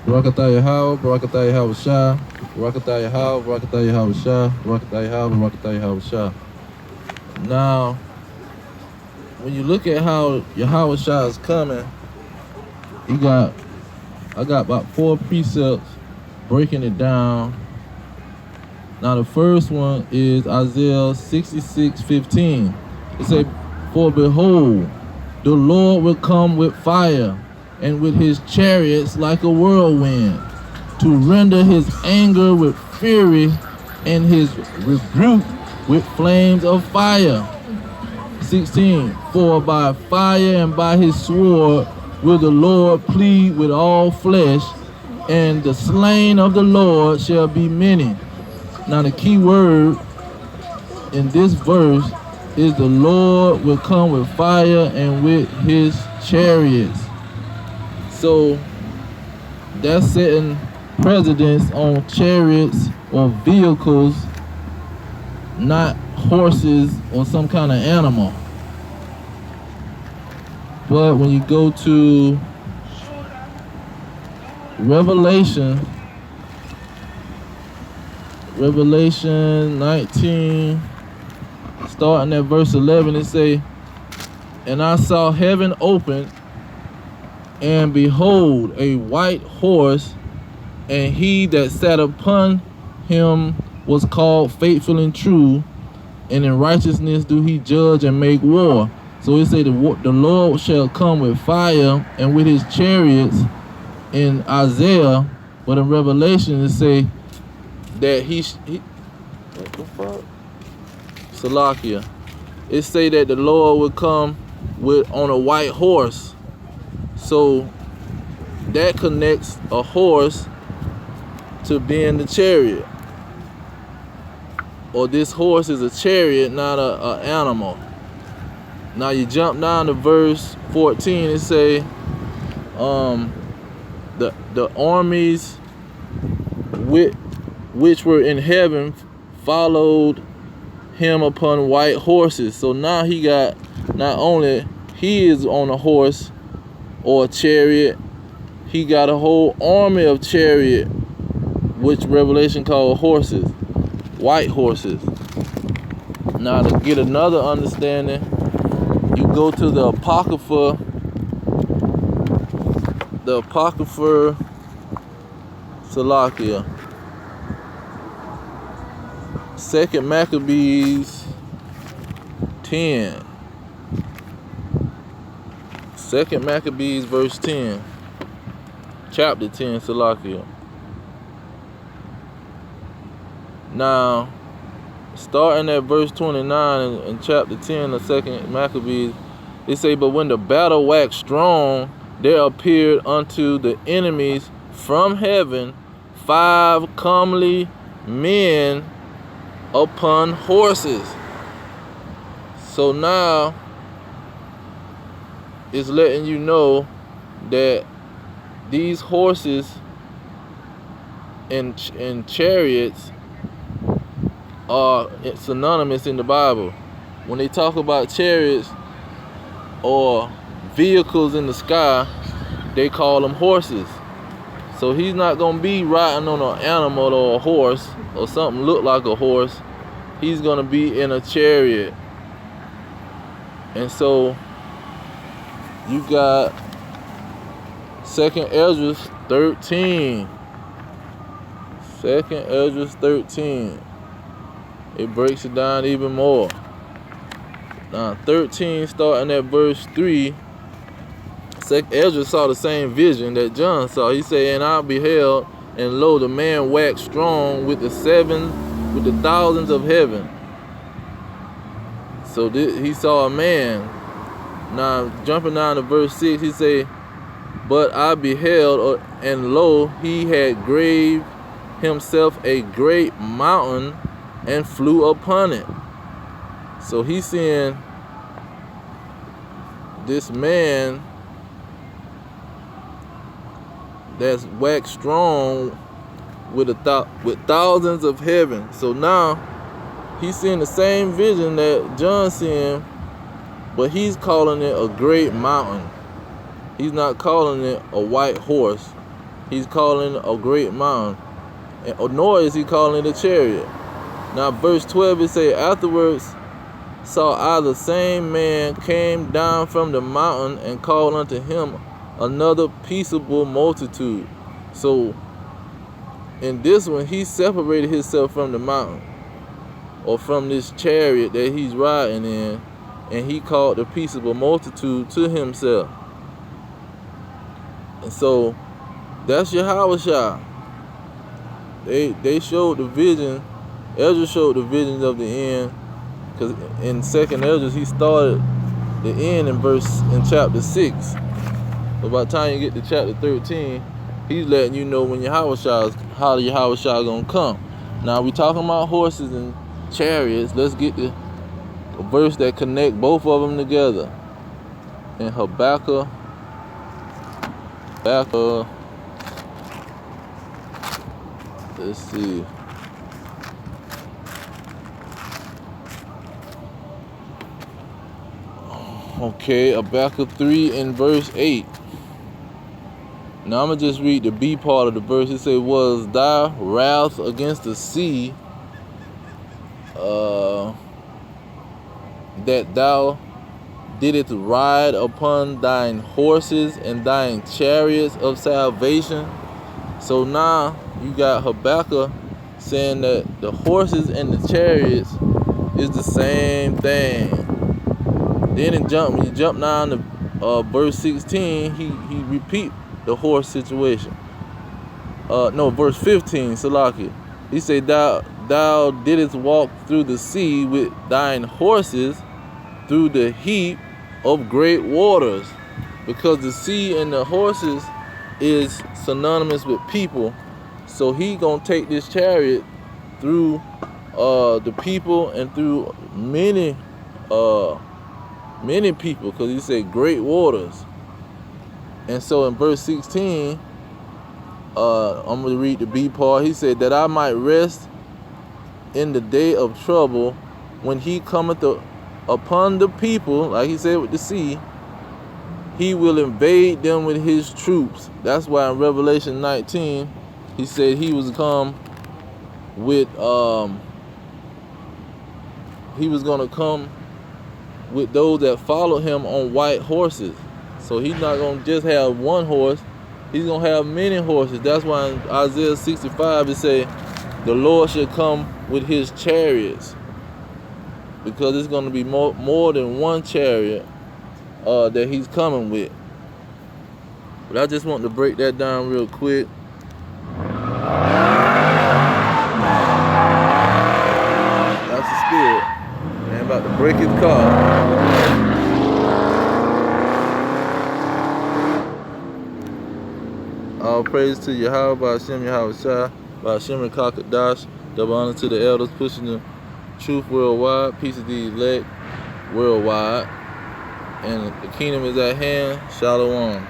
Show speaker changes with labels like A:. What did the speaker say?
A: Barakatah Yahweh, Barakatah Yahweh Shah, Barakatah Yahweh, Barakatah Yahweh Shah, Barakatah Yahweh, Barakatah Yahweh Shah. Now, when you look at how Yahweh Shah is coming, I got about 4 precepts breaking it down. Now, the first one is Isaiah 66:15. It says, "For behold, the Lord will come with fire, and with his chariots like a whirlwind, to render his anger with fury, and his rebuke with flames of fire." 16. "For by fire and by his sword will the Lord plead with all flesh, and the slain of the Lord shall be many." Now the key word in this verse is the Lord will come with fire and with his chariots. So that's setting precedence on chariots or vehicles, not horses or some kind of animal. But when you go to Revelation 19, starting at verse 11, it say, "And I saw heaven open, and behold, a white horse, and he that sat upon him was called Faithful and True, and in righteousness do he judge and make war." So it say the Lord shall come with fire and with his chariots in Isaiah, but in Revelation it say that he what the fuck? Salakia. It say that the Lord will come on a white horse. So that connects a horse to being the chariot. Or this horse is a chariot, not a animal. Now you jump down to verse 14, it say the armies which were in heaven followed him upon white horses. So now he got, not only he is on a horse or a chariot, he got a whole army of chariot, which Revelation called horses, white horses. Now to get another understanding, you go to the Apocrypha Salakia, 2nd Maccabees 10. 2nd Maccabees verse 10. Chapter 10, Salakia. Now, starting at verse 29 in chapter 10 of 2nd Maccabees, it say, "But when the battle waxed strong, there appeared unto the enemies from heaven 5 comely men upon horses." So now it's letting you know that these horses and chariots are synonymous in the Bible. When they talk about chariots or vehicles in the sky, they call them horses. So he's not going to be riding on an animal or a horse or something look like a horse. He's going to be in a chariot. And so you got 2nd Esdras 13. 2nd Esdras 13. It breaks it down even more. Now 13 starting at verse 3. Esdras saw the same vision that John saw. He said, "And I beheld, and lo, the man waxed strong with the thousands of heaven." So he saw a man. Now jumping down to verse 6, he said, "But I beheld, and lo, he had graved himself a great mountain and flew upon it." So he's seeing this man that's waxed strong with thousands of heaven. So now he's seeing the same vision that John's seeing, but he's calling it a great mountain. He's not calling it a white horse. he's calling a great mountain, nor is he calling it a chariot. Now verse 12 it say, afterwards saw I the same man came down from the mountain and called unto him another peaceable multitude. So in this one, he separated himself from the mountain, or from this chariot that he's riding in, and he called the peaceable multitude to himself. And so that's Yahushua. They showed the vision. Ezra showed the visions of the end, because in second Ezra he started the end in chapter 6. So by the time you get to chapter 13, he's letting you know when how the Yahushua gonna come. Now we talking about horses and chariots. Let's get the verse that connect both of them together. In Habakkuk, let's see. Okay, Habakkuk 3 and verse 8. Now I'm going to just read the B part of the verse. It says, was thy wrath against the sea, that thou didst ride upon thine horses and thine chariots of salvation? So now you got Habakkuk saying that the horses and the chariots is the same thing. Then when you jump down to verse 16, he repeat the horse situation. Verse 15, Salaki. He said, thou didst walk through the sea with thine horses through the heap of great waters. Because the sea and the horses is synonymous with people. So he gonna take this chariot through the people and through many people, because he said great waters. And so in verse 16, I'm going to read the B part. He said, that I might rest in the day of trouble, when he cometh upon the people, like he said with the sea, he will invade them with his troops. That's why in Revelation 19, he said he was come with, he was going to come with those that follow him on white horses. So he's not going to just have one horse. He's going to have many horses. That's why in Isaiah 65 it say, the Lord shall come with his chariots. Because it's going to be more than one chariot that he's coming with. But I just want to break that down real quick. That's the spirit. Man about to break his car. All praise to Yahweh, Ba'ashem Yahushua, Ba'ashem Kakadash. Double honor to the elders pushing the truth worldwide. Peace to the elect worldwide. And the kingdom is at hand. Shalom.